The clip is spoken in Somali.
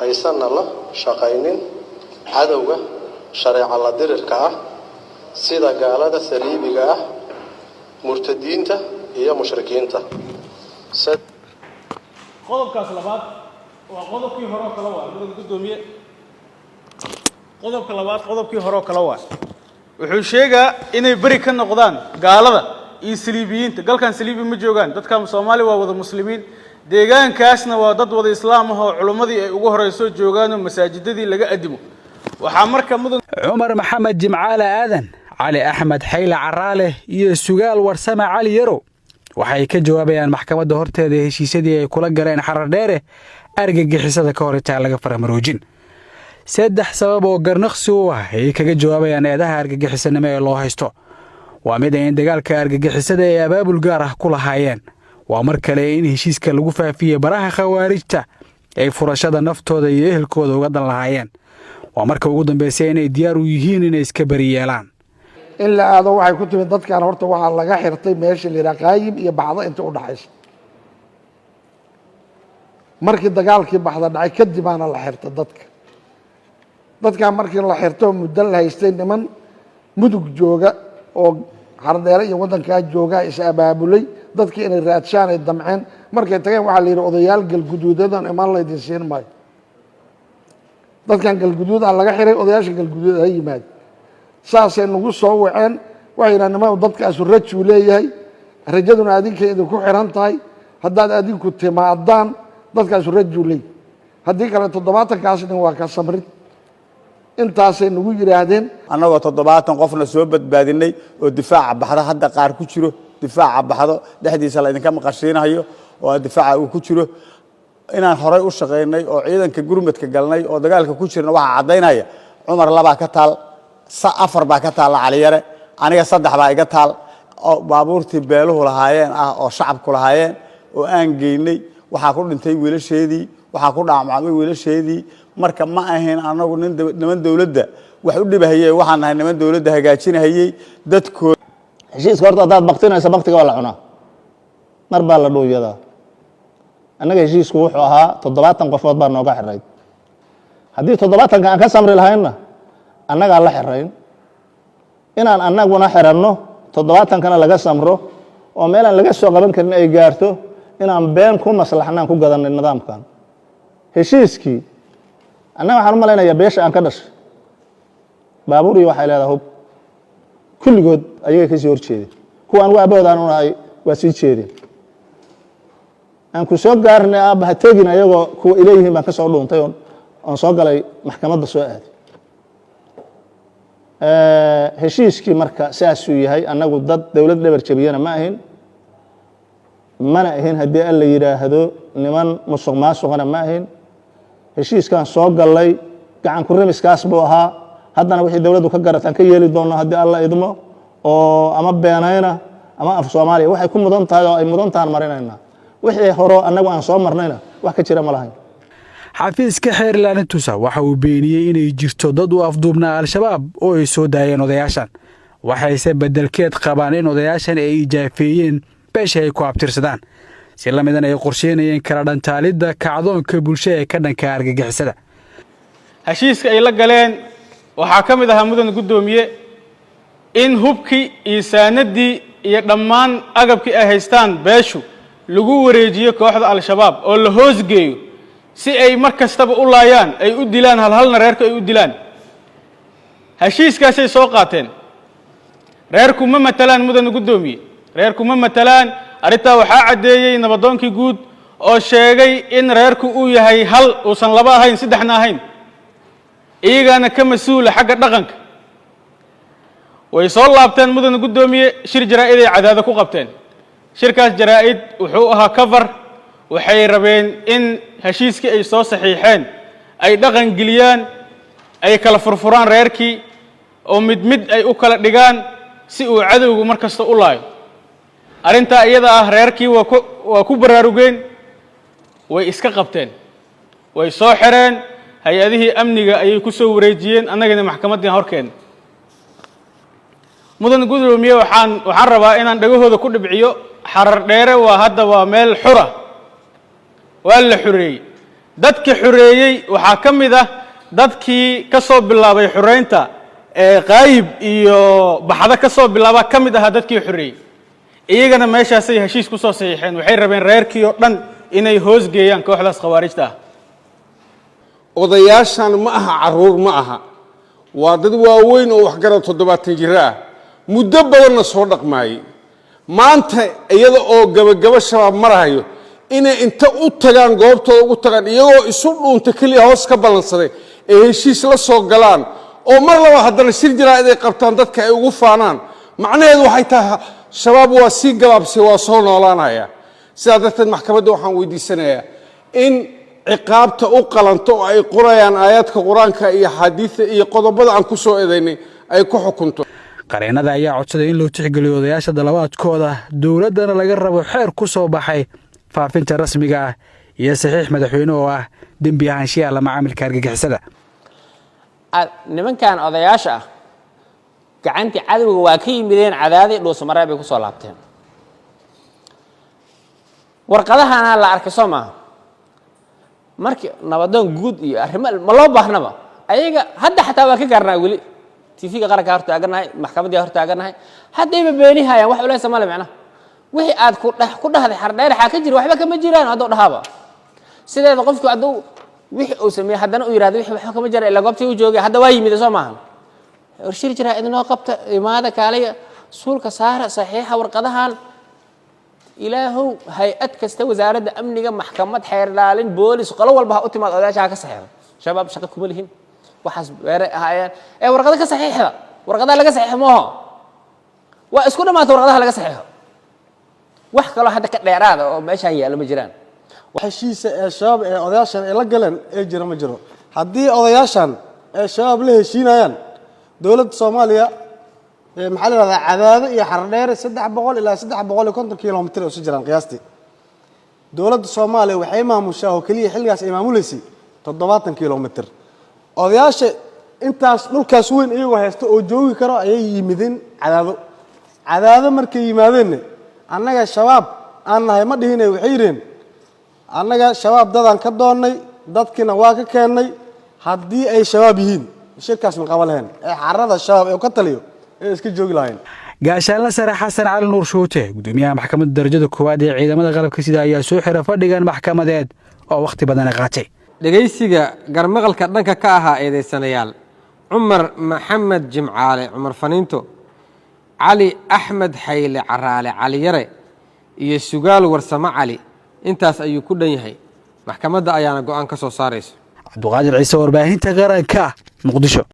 aysan la shaqaynin cadawga sharci la dirirka ah sida gaalada saliibiga ah murtadiinta iyo mushrikiinta qodobkaas labaad waa qodobkii hore kala waa mudane gudoomiye qodobka labaad qodobkii hore kala waa wuxuu sheegaa inay bari ka noqdaan gaalada iyo saliibiyiinta galkan saliibi ma joogaan dadka Soomaali waa wada muslimiin deegaankaasna waa dad wada islaam ah oo culimadii ay ugu horeyso joogaan masaajidadii laga adimo waxa marka mudan Umar Maxamed Jimcaale Aadan Ali Ahmed Xayla Caraale iyo Sugaal Warsame Cali Yaro waxay ka jawaabayaan maxkamadda horteeda heshiisyadii ay kula galeen xarar dheere argagixisada ka hor inta laga faramaroojin saddex sabab oo garnaqsi u ah ay kaga jawaabayaan eedaha argagixisanimo ee loo haysto waa mid ay dagaalka argagixisada ee abaabul gaar ah ku lahaayeen waa mar kale in heshiiska lagu faafiyay baraha khawaarijta ay furashada naftooda iyo ehelkooda uga dan lahaayeen waa marka ugu dambeysay inay diyaar u yihiin inay iska bari yeelaan إلا هذا واحد كنت من ضد كان هرت واحد لقى حرتي ماشي اللي رقايب يبعض أنت ودعيش مركي الدجال كي بحضر دعي كدي معنا الله حرت ضد كان مركي الله حرتهم مدلها يستين من مدق جوجا أو حرديري يودن كاد جوجا إيش أبابولي ضد كي إن الراتشان الدمعين مركي تجي واحد اللي رضيال قل جدود هذا إمان الله يدسين ماي ضد كان قل جدود على لقى حري رضياش قل جدود هي ماي saasay nagu soo waceen waxayna niman dadkaas rajuu leeyahay rajaduna adinka idinku xiran tahay haddaad adinku timaadaan dadkaas rajuu leeyahay haddii kale 70 kaasna waa ka samrid intaasay nagu yiraahdeen annagoo 70 qofna soo badbaadinay oo difaaca baxda hadda qaar ku jiro difaaca baxdo dhexdiisa la idinka maqashiinayo oo difaaca uu ku jiro inaan horay u shaqeynay oo ciidanka gurmadka galnay oo dagaalka ku jirna waxa cadeynaya Umar laba ka taal afar baa ka taal caliyare aniga saddex baa iga taal oo baabuurtii beeluhu lahaayeen ah oo shacabku lahaayeen oo aan geynay waxa ku dhintay wiilasheedii waxa ku dhaamacay wiilasheedii marka ma ahayn anagu niman dawladda wax u dhibahayay waxaan nahay niman dawladda hagaajinayay dadkooda heshiiska horta dad baqtinaysa baqtiga waa la cunaa mar baa la dhooyada anaga heshiisku wuxuu ahaa 70 qofood baa nooga xiray hadii 70 aan ka samri lahaynna annaga la xirayn inaan annaguna xiranno 70 kana laga samro oo meelan laga soo qaban karin ay gaarto inaan been ku maslaxnaan ku gadanay nidaamkan heshiiskii annaga waxaan u maleynayaa beesha aan ka dhashay baabuur iyo waxa leedahay hub kulligood ayaga ka soo horjeeday kuwaan waa aboodaan u nahay waa sii jeedin aan ku soo gaarnay abaha tagin ayagoo kuwa ilayhiin baan ka soo dhuuntay oo soo galay maxkamadda soo aaday heshiiskii marka saasuu yahay annagu dad dawlad dhabar jabiyana ma ahin mana ahin haddii alla yiraahdo niman musuq maasuqana ma ahin heshiiskan soo galay gacan ku rimiskaas buu ahaa haddana wixii dawladdu ka garataan ka yeeli doonaa haddii alla idmo oo ama beenayna ama af Soomaaliya waxay ku mudan tahay oo ay mudan tahan marinayna wixii hore annagu aan soo marnayna wax ka jira ma lahayn xafiiska xeerlaana tusa waxa uu beeniyay inay jirto dad u afduubnaa al-shabaab oo ay soo daayeen odayaashan waxayse bedelkeed qabaan in odayaashan ay ijaafeeyeen beesha ay ku abtirsadaan si la midan ay qorsheynayeen kala dhantaalida kacdoonka bulshada ee ka dhanka argagixisada heshiiska ay la galeen waxa ka mid ahaa mudan gudoomiye in hubkii iyo saanadii iyo dhammaan agabkii ay haystaan beeshu lagu wareejiyo kooxda al-shabaab oo la hoosgeeyo si ay markastaba u laayaan ay u dilaan halna reerku ay u dilaan heshiiskaasay soo qaateen reerku ma matalaan mudan gudoomiye reerku ma matalaan arinta waxa cadeeyay nabadoonkii guud oo sheegay in reerku uu yahay hal uusan laba ahayn saddexna ahayn iyagana ka mas'uul xagga dhaqanka way soo laabteen mudan gudoomiye shir jaraa'id ay cadaada ku qabteen shirkaas jaraa'id wuxuu ahaa cover waxay rabeen in heshiiskii ay soo saxiixeen ay dhaqan geliyaan ay kala furfuraan reerkii oo mid ay u kala dhigaan si uu cadowgu markasta u laayo arinta iyada ah reerkii waa ku baraarugeen way iska qabteen way soo xireen hay'adihii amniga ayay ku soo wareejiyeen annagana maxkamaddii horkeen mudan gudoomiye waxaan rabaa inaan dhagahooda ku dhibciyo xarar dheere waa hadda waa meel xura waa la xureeyay dadka xureeyey waxaa ka mid ah dadkii ka soo bilaabay xureynta qaayib iyo baxda ka soo bilaaba ka mid ahaa dadkii xureeyey iyagana meeshaasay heshiis ku soo saxiixeen waxay rabeen reerkii oo dhan inay hoos geeyaan kooxdaas khawaarijta ah odayaashan ma aha caruur ma aha waa dad waaweyn oo waxgarad 70 jir ah muddo badanna soo dhaqmaayay maanta iyada oo gabagaba shabaab marahayo inay inta u tagaan goobtooda ugu tagaan iyagoo isu dhuunta kaliya hoos ka balansaday ee heshiis la soo galaan oo mar laba haddana shir jiraa'id ay qabtaan dadka ay ugu faanaan macnaheedu waxay tahay shabaab waa sii gabaabsay waa soo noolaanaya sidaa darteed maxkamadda waxaan weydiisanayaa in ciqaabta u qalanto oo ay qorayaan aayaadka qur-aanka iyo xadiidta iyo qodobada aan ku soo eedaynay ay ku xukunto qareennada ayaa codsaday in loo tixgeliyo odayaasha dalabaadkooda dowladdana laga rabo xeer ku soo baxay faafinta rasmiga ah iyo saxiix madaxweyne oo ah dembi ahaanshiyaha la macaamilka argagixisada nimankan odayaasha ah gacantii cadowga waa ka yimideen cadaadii dhuusamareeb bay ku soo laabteen warqadahana la arkay soo maaha markii nabadoon guud iyo arrimo ma loo baahnaba ayaga hadda xataa waa ka gaarnaa weli tv-ga qaranka hor taaganahay maxkamaddii hor taaganahay haddayba beenihayaan wax ulaysa male macnaha wixii aad ku dhahday xardheer xaa ka jira waxba kama jiraan hadduu dhahaaba sideeda qofku hadduu wixii uu sameeyey haddana uu yidhahdo wixii waxba kama jira ilaa goobtii uu joogay hadda waa yimid soo maahan warshir jiraa idinoo qabta imaada kaalaya suulka saara saxiixa warqadahan ilaahow hay-ad kasta wasaaradda amniga maxkamad xeer ilaalin boolis qolo walba ha u timaad odayaasha ha ka saxiixo shabaab shaqo kuma lihin waxaas beere ahaayeen warqada ka saxiixda warqadaha laga saxiixo mooho waa isku dhammaata warqadaha laga saxiixo wax kaloo hadda ka dheeraada oo meeshaan yaallo ma jiraan heshiisa ee shabaab ee odayaashan ay la galeen ee jira ma jiro haddii odayaashan ee shabaab la heshiinayaan dowladda Soomaaliya maxaa la yiraahdaa cadaado iyo xardheer 300 ilaa 350 kiiloomitir oo soo jiraan qiyaastii dowladda Soomaaliya waxay maamushaa oo kaliya xilligaas ay maamuleysay 70 kiiloomitir odayaasha intaas dhulkaas weyn iyagoo haysta oo joogi karo ayay yimideen cadaado markay yimaadeen annaga shabaab aan nahay ma dhihinay waxay yireen annaga shabaab dadaan ka doonnay dadkina waa ka keennay haddii ay shabaab yihiin shirkaas ma qaban lahayn ee xarada shabaab ee ka taliyo ee iska joogi lahayn gaashaanle sare xasan cali nuur shuute gudoomiyaha maxkamadda darajada koowaad ee ciidamada qalabka sida ayaa soo xiray fadhigan maxkamadeed oo waqti badan qaatay dhageysiga garmaqalka dhanka ka ahaa eedeysanayaal cumar maxamed jimcaale cumar faniinto cali axmed xayle caraale cali yare iyo sugaal warsamo cali intaas ayuu ku dhan yahay maxkamadda ayaana go'aan ka soo saarayso cabduqaadir ciise warbaahinta qaranka muqdisho